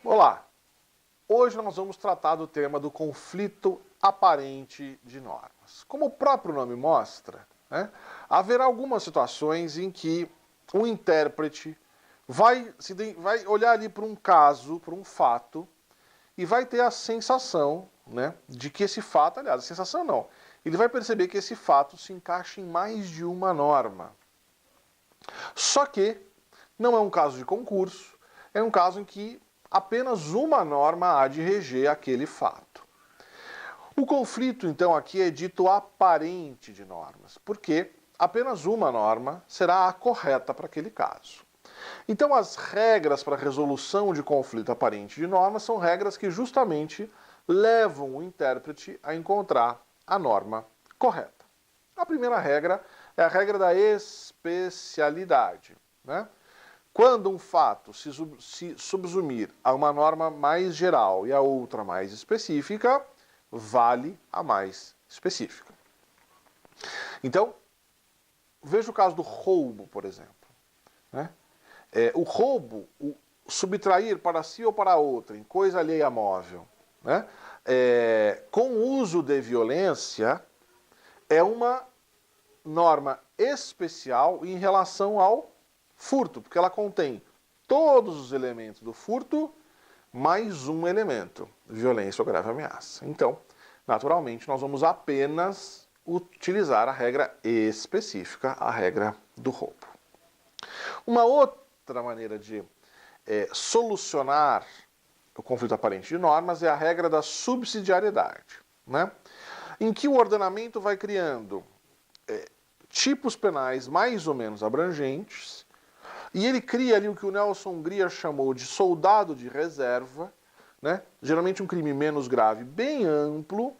Olá! Hoje nós vamos tratar do tema do conflito aparente de normas. Como o próprio nome mostra, haverá algumas situações em que o intérprete vai olhar ali para um caso, para um fato, e vai ter a sensação de que esse fato, aliás, a sensação não, ele vai perceber que esse fato se encaixa em mais de uma norma. Só que não é um caso de concurso, é um caso em que apenas uma norma há de reger aquele fato. O conflito, então, aqui é dito aparente de normas, porque apenas uma norma será a correta para aquele caso. Então, as regras para a resolução de conflito aparente de normas são regras que justamente levam o intérprete a encontrar a norma correta. A primeira regra é a regra da especialidade, Quando um fato se subsumir a uma norma mais geral e a outra mais específica, vale a mais específica. Então, veja o caso do roubo, por exemplo. O roubo, o subtrair para si ou para outrem, coisa alheia móvel, com uso de violência, é uma norma especial em relação ao furto, porque ela contém todos os elementos do furto, mais um elemento, violência ou grave ameaça. Então, naturalmente, nós vamos apenas utilizar a regra específica, a regra do roubo. Uma outra maneira de solucionar o conflito aparente de normas é a regra da subsidiariedade, em que o ordenamento vai criando tipos penais mais ou menos abrangentes, e ele cria ali o que o Nelson Grier chamou de soldado de reserva, geralmente um crime menos grave, bem amplo,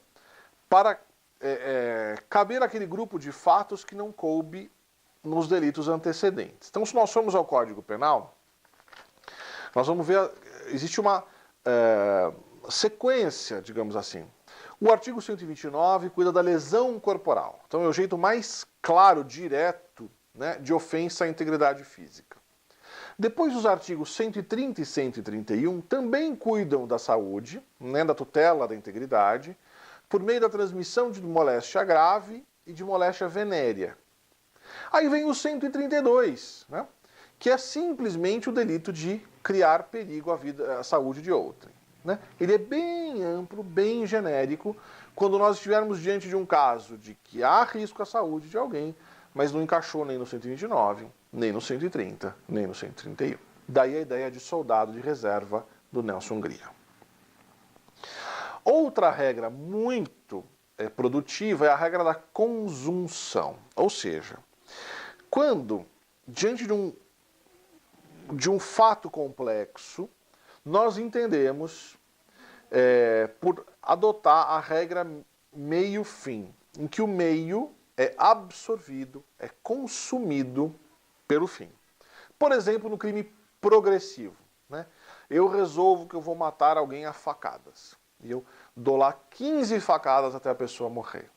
para caber aquele grupo de fatos que não coube nos delitos antecedentes. Então, se nós formos ao Código Penal, nós vamos ver, existe uma sequência, digamos assim. O artigo 129 cuida da lesão corporal. Então, é o jeito mais claro, direto, de ofensa à integridade física. Depois, os artigos 130 e 131 também cuidam da saúde, da tutela da integridade, por meio da transmissão de moléstia grave e de moléstia venérea. Aí vem o 132, que é simplesmente o delito de criar perigo à saúde de outrem. Ele é bem amplo, bem genérico, quando nós estivermos diante de um caso de que há risco à saúde de alguém, mas não encaixou nem no 129, nem no 130, nem no 131. Daí a ideia de soldado de reserva do Nelson Grier. Outra regra muito produtiva é a regra da consunção. Ou seja, quando, diante de um fato complexo, nós entendemos por adotar a regra meio-fim, em que o meio é absorvido, é consumido pelo fim. Por exemplo, no crime progressivo. Eu resolvo que eu vou matar alguém a facadas. E eu dou lá 15 facadas até a pessoa morrer.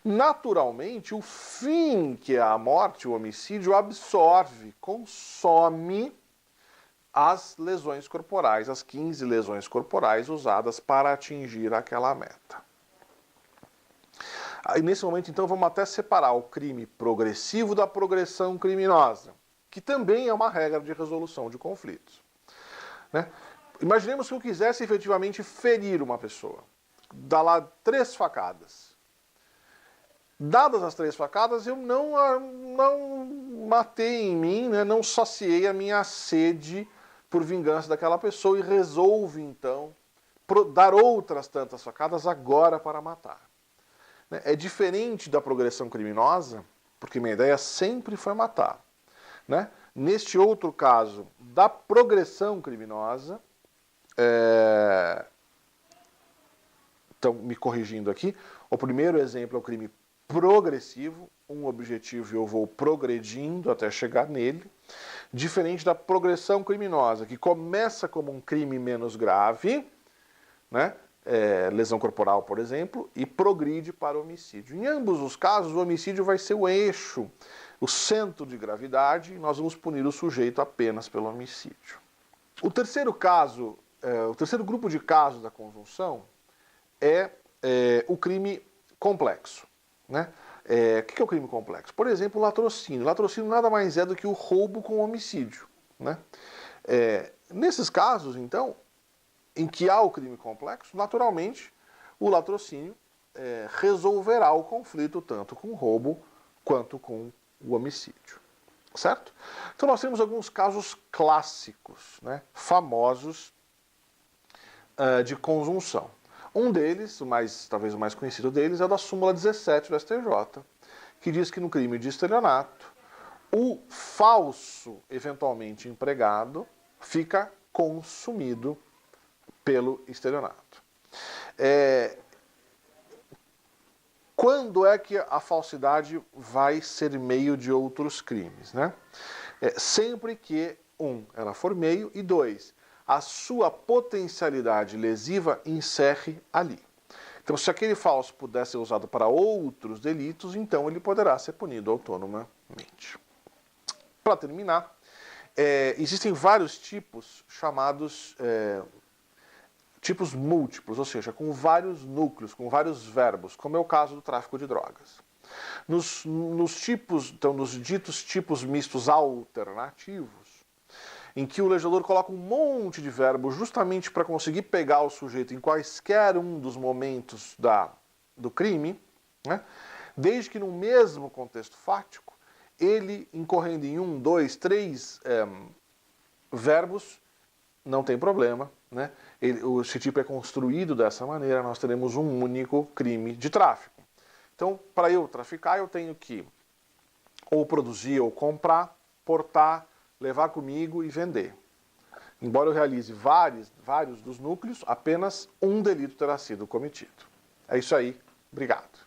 Naturalmente, o fim, que é a morte, o homicídio, absorve, consome as lesões corporais, as 15 lesões corporais usadas para atingir aquela meta. Aí, nesse momento, então, vamos até separar o crime progressivo da progressão criminosa, que também é uma regra de resolução de conflitos. Imaginemos que eu quisesse efetivamente ferir uma pessoa. Dá lá 3 facadas. Dadas as 3 facadas, eu não matei em mim, não saciei a minha sede por vingança daquela pessoa e resolvo, então, dar outras tantas facadas agora para matar. É diferente da progressão criminosa, porque minha ideia sempre foi matar. Neste outro caso, da progressão criminosa, então, me corrigindo aqui, o primeiro exemplo é o crime progressivo, um objetivo e eu vou progredindo até chegar nele, diferente da progressão criminosa, que começa como um crime menos grave, lesão corporal, por exemplo, e progride para o homicídio. Em ambos os casos, o homicídio vai ser o eixo, o centro de gravidade, e nós vamos punir o sujeito apenas pelo homicídio. O terceiro caso o terceiro grupo de casos da conjunção é o crime complexo, né? O que é o crime complexo? Por exemplo, o latrocínio. O latrocínio nada mais é do que o roubo com homicídio, né? Nesses casos, então, em que há o crime complexo, naturalmente, o latrocínio resolverá o conflito tanto com o roubo quanto com o homicídio, certo? Então nós temos alguns casos clássicos, né, famosos de conjunção. Um deles, talvez o mais conhecido deles, é o da súmula 17 do STJ, que diz que no crime de estelionato, o falso, eventualmente empregado, fica consumido pelo estelionato. Quando é que a falsidade vai ser meio de outros crimes, né? Sempre que, ela for meio, e 2, a sua potencialidade lesiva encerre ali. Então, se aquele falso puder ser usado para outros delitos, então ele poderá ser punido autonomamente. Para terminar, existem vários tipos chamados tipos múltiplos, ou seja, com vários núcleos, com vários verbos, como é o caso do tráfico de drogas. Nos ditos tipos mistos alternativos, em que o legislador coloca um monte de verbos justamente para conseguir pegar o sujeito em quaisquer um dos momentos do crime, né? Desde que no mesmo contexto fático, ele incorrendo em 1, 2, 3 verbos, não tem problema, né? Esse tipo é construído dessa maneira, nós teremos um único crime de tráfico. Então, para eu traficar, eu tenho que ou produzir ou comprar, portar, levar comigo e vender. Embora eu realize vários dos núcleos, apenas um delito terá sido cometido. É isso aí. Obrigado.